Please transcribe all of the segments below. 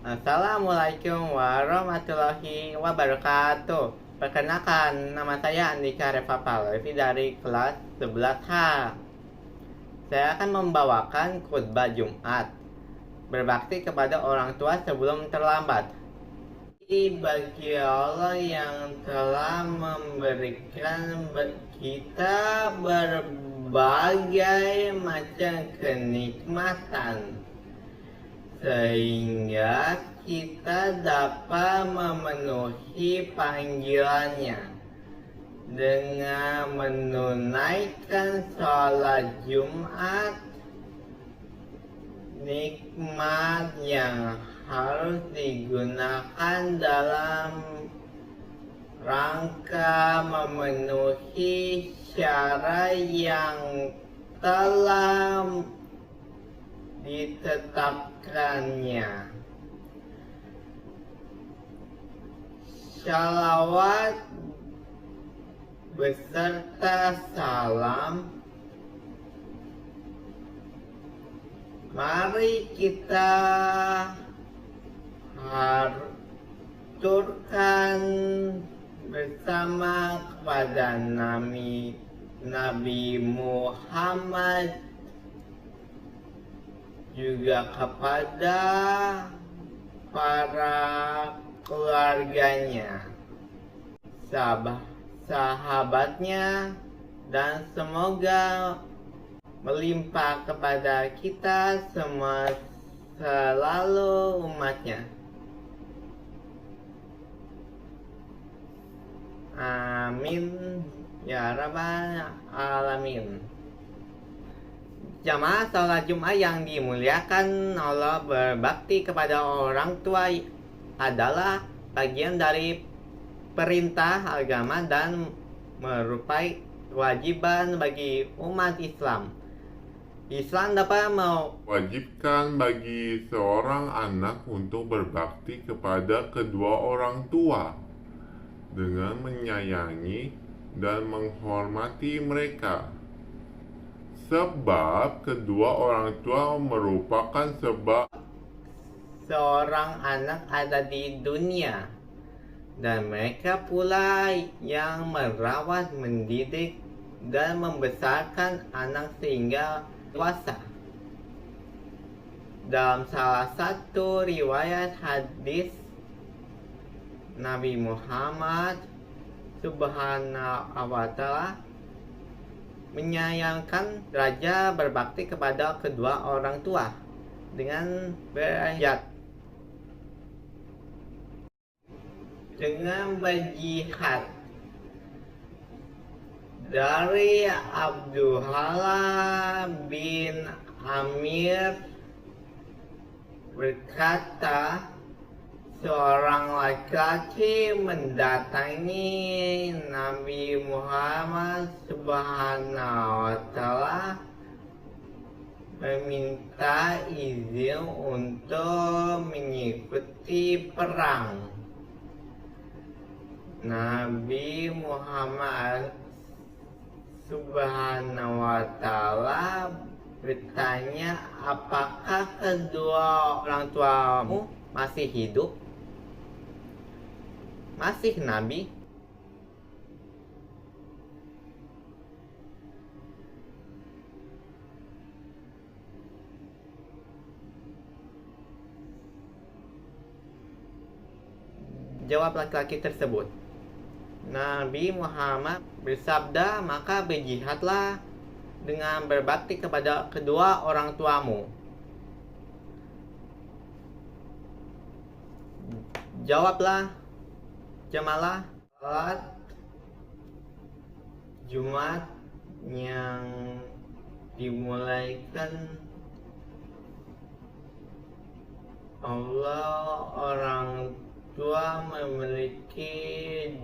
Assalamualaikum warahmatullahi wabarakatuh. Perkenalkan, nama saya Andika Reva Palevi dari kelas 11H. Saya akan membawakan khutbah Jumat. Berbakti kepada orang tua sebelum terlambat. Bagi Allah yang telah memberikan kita berbagai macam kenikmatan, sehingga kita dapat memenuhi panggilannya dengan menunaikan sholat Jumat, nikmat yang harus digunakan dalam rangka memenuhi syarat yang telah ditetapkannya. Shalawat beserta salam, mari kita haturkan bersama kepada Nabi Muhammad, juga kepada para keluarganya, sahabatnya, dan semoga melimpah kepada kita semua selalu umatnya. Amin ya rabbal alamin. Jamaah sholat Jumat yang dimuliakan Allah, berbakti kepada orang tua adalah bagian dari perintah agama dan merupakan kewajiban bagi umat Islam. Islam dapat mewajibkan bagi seorang anak untuk berbakti kepada kedua orang tua dengan menyayangi dan menghormati mereka, sebab kedua orang tua merupakan sebab seorang anak ada di dunia, dan mereka pula yang merawat, mendidik, dan membesarkan anak sehingga dewasa. Dalam salah satu riwayat hadis, Nabi Muhammad Subhanahu wa Ta'ala menyayangkan raja berbakti kepada kedua orang tua dengan berayat, dengan berjihad. Dari Abdullah bin Amir berkata, seorang laki-laki mendatangi Nabi Muhammad Subhanahu wa Ta'ala meminta izin untuk mengikuti perang. Nabi Muhammad Subhanahu wa Ta'ala bertanya, apakah kedua orang tuamu masih hidup? Masih, Nabi. Jawab laki-laki tersebut. Nabi Muhammad bersabda, maka berjihadlah dengan berbakti kepada kedua orang tuamu. Jawablah jemaah salat Jumat yang dimulaikan Allah. Orang tua memiliki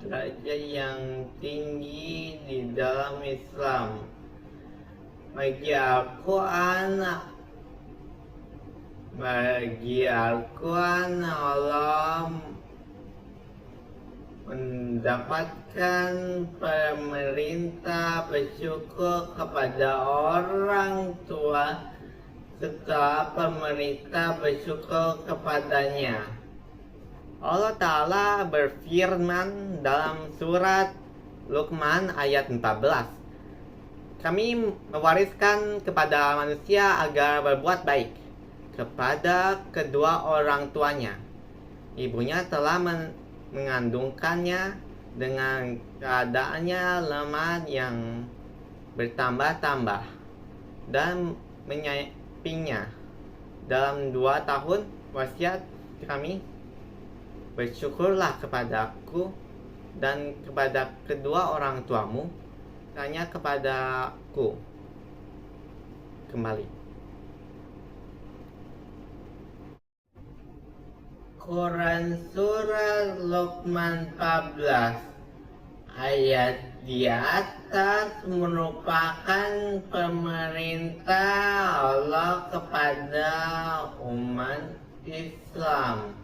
derajat yang tinggi di dalam Islam. Bagi Al-Quran Allah mendapatkan pemerintah bersyukur kepada orang tua setelah pemerintah bersyukur kepadanya. Allah Ta'ala berfirman dalam surat Luqman ayat 14. Kami mewariskan kepada manusia agar berbuat baik kepada kedua orang tuanya. Ibunya telah mengandungkannya dengan keadaannya lemah yang bertambah-tambah dan menyapinya. Dalam 2 tahun wasiat kami, bersyukurlah kepadaku dan kepada kedua orang tuamu, tanya kepadaku kembali. Quran Surah Luqman 14 ayat di atas merupakan pemerintah Allah kepada umat Islam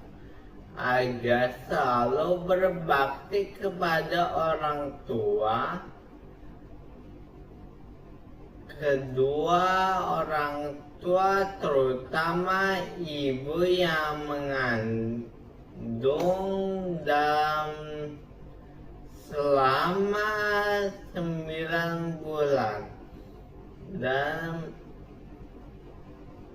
agar selalu berbakti kepada orang tua, kedua orang tua, terutama ibu yang mengandung dalam selama 9 bulan dan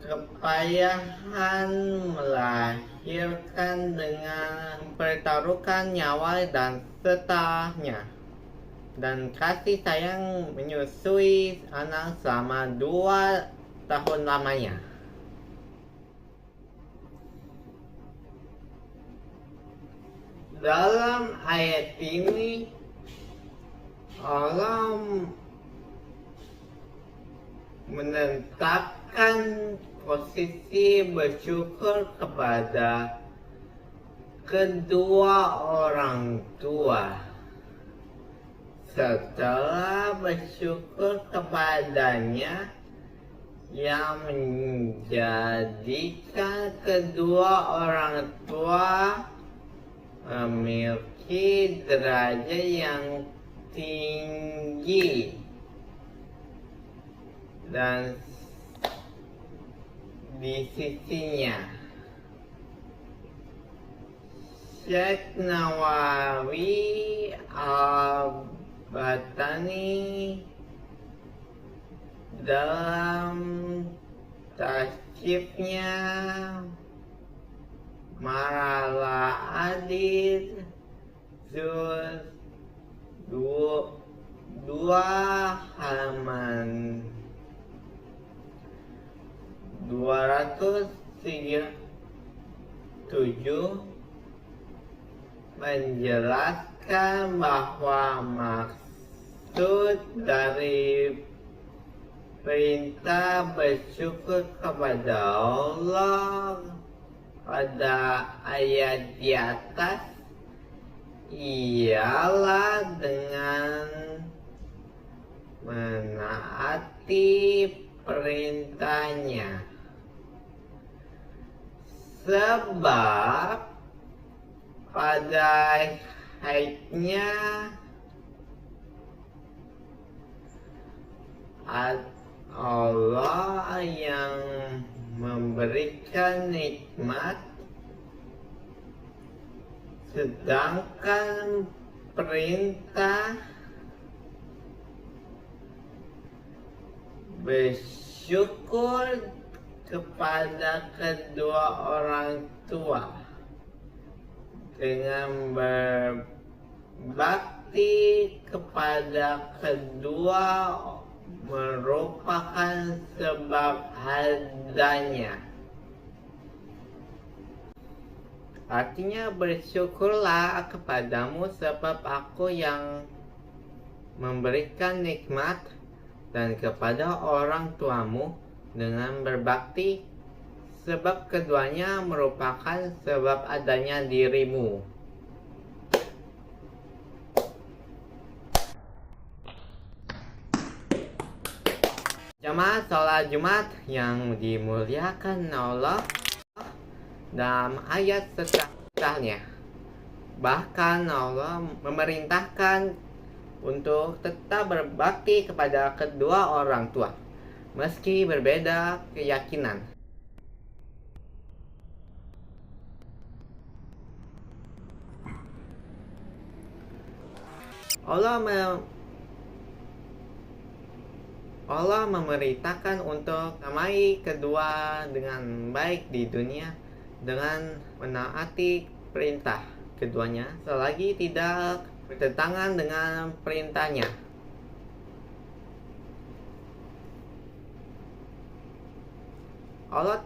kepayahan melahirkan dengan mempertaruhkan nyawa dan setelahnya, dan kasih sayang menyusui anak selama 2 tahun lamanya. Dalam ayat ini Allah menetapkan posisi bersyukur kepada kedua orang tua. Setelah bersyukur kepadanya yang menjadikan kedua orang tua memiliki derajat yang tinggi dan di sisinya. Syekh Nawawi Al-Batani dalam tasjifnya Maralah Adid juz 2 halaman 237 menjelaskan bahwa maksud dari perintah bersyukur kepada Allah pada ayat di atas ialah dengan menaati perintahnya, sebab pada ayatnya Allah yang memberikan nikmat, sedangkan perintah bersyukur kepada kedua orang tua dengan berbakti kepada kedua merupakan sebab adanya. Artinya, bersyukurlah kepadamu sebab aku yang memberikan nikmat, dan kepada orang tuamu dengan berbakti sebab keduanya merupakan sebab adanya dirimu. Jamaah sholat Jumat yang dimuliakan Allah, dalam ayat setelahnya bahkan Allah memerintahkan untuk tetap berbakti kepada kedua orang tua, meski berbeda keyakinan. Allah memerintahkan untuk damai kedua dengan baik di dunia dengan menaati perintah keduanya selagi tidak bertentangan dengan perintahnya. Allah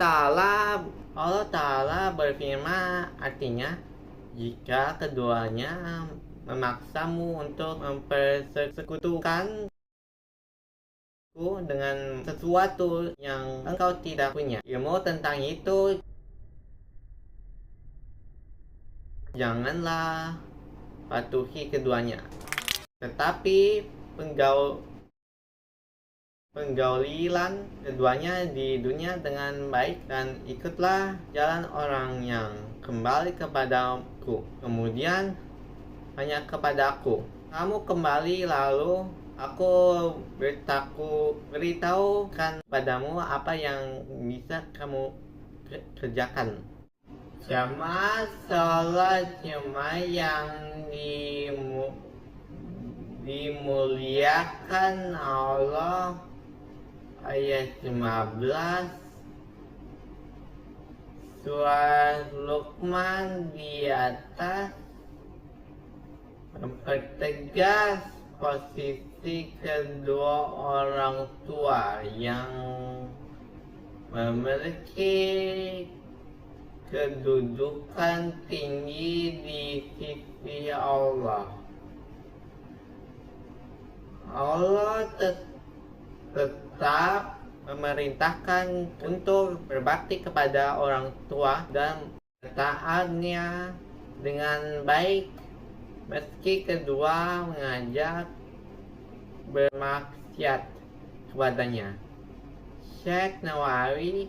Ta'ala berfirman, artinya, jika keduanya memaksamu untuk mempersekutukan dengan sesuatu yang engkau tidak punya ilmu tentang itu, janganlah patuhi keduanya, tetapi penggaulilan keduanya di dunia dengan baik, dan ikutlah jalan orang yang kembali kepadaku, kemudian hanya kepadaku kamu kembali, lalu aku beritahukan padamu apa yang bisa kamu kerjakan. Jamaah sholat Jumat yang dimuliakan Allah, ayat 15 surah Luqman di atas mempertegas posisi kedua orang tua yang memiliki kedudukan tinggi di sisi Allah. Allah tetap memerintahkan untuk berbakti kepada orang tua dan taatnya dengan baik, meski kedua mengajak bermaksiat kepadanya. Syekh Nawawi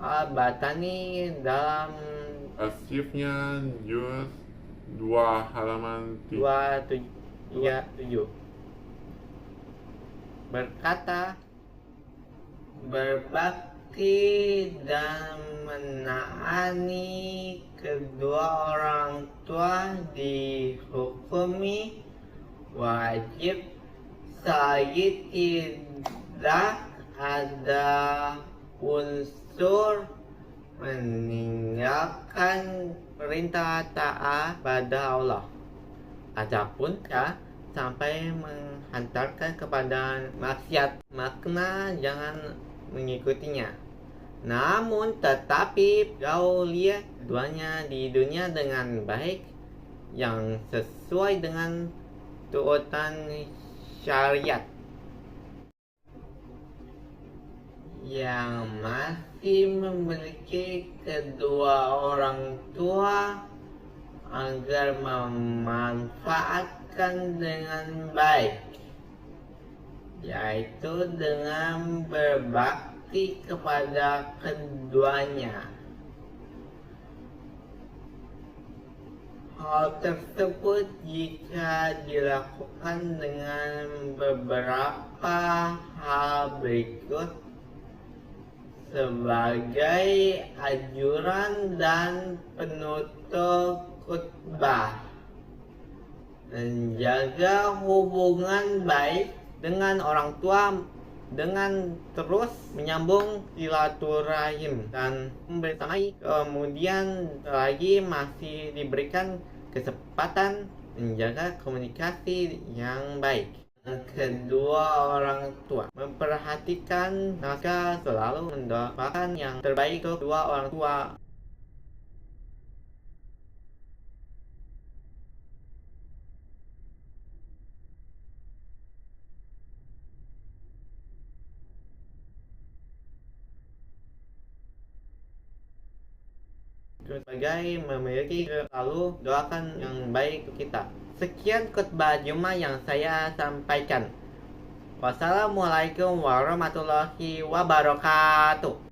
Al-Batani dalam Asifnya juz 2 halaman 237 berkata, berbakti dan menaati kedua orang tua dihukumi wajib selagi tidak ada unsur meninggalkan perintah taat pada Allah. Adapun sampai menghantarkan kepada maksiat, makna jangan mengikutinya. Namun tetapi gauliah keduanya di dunia dengan baik yang sesuai dengan turutan syariat. Yang masih memiliki kedua orang tua agar memanfaatkan dengan baik, yaitu dengan berbakti kepada keduanya. Hal tersebut jika dilakukan dengan beberapa hal berikut sebagai anjuran dan penutup khutbah: menjaga hubungan baik dengan orang tua dengan terus menyambung silaturahim dan membersamai, kemudian lagi masih diberikan kesempatan menjaga komunikasi yang baik dengan kedua orang tua, memperhatikan maka selalu mendoakan yang terbaik untuk kedua orang tua. Sebagai memiliki, lalu doakan yang baik untuk kita. Sekian khutbah Jumat yang saya sampaikan. Wassalamualaikum warahmatullahi wabarakatuh.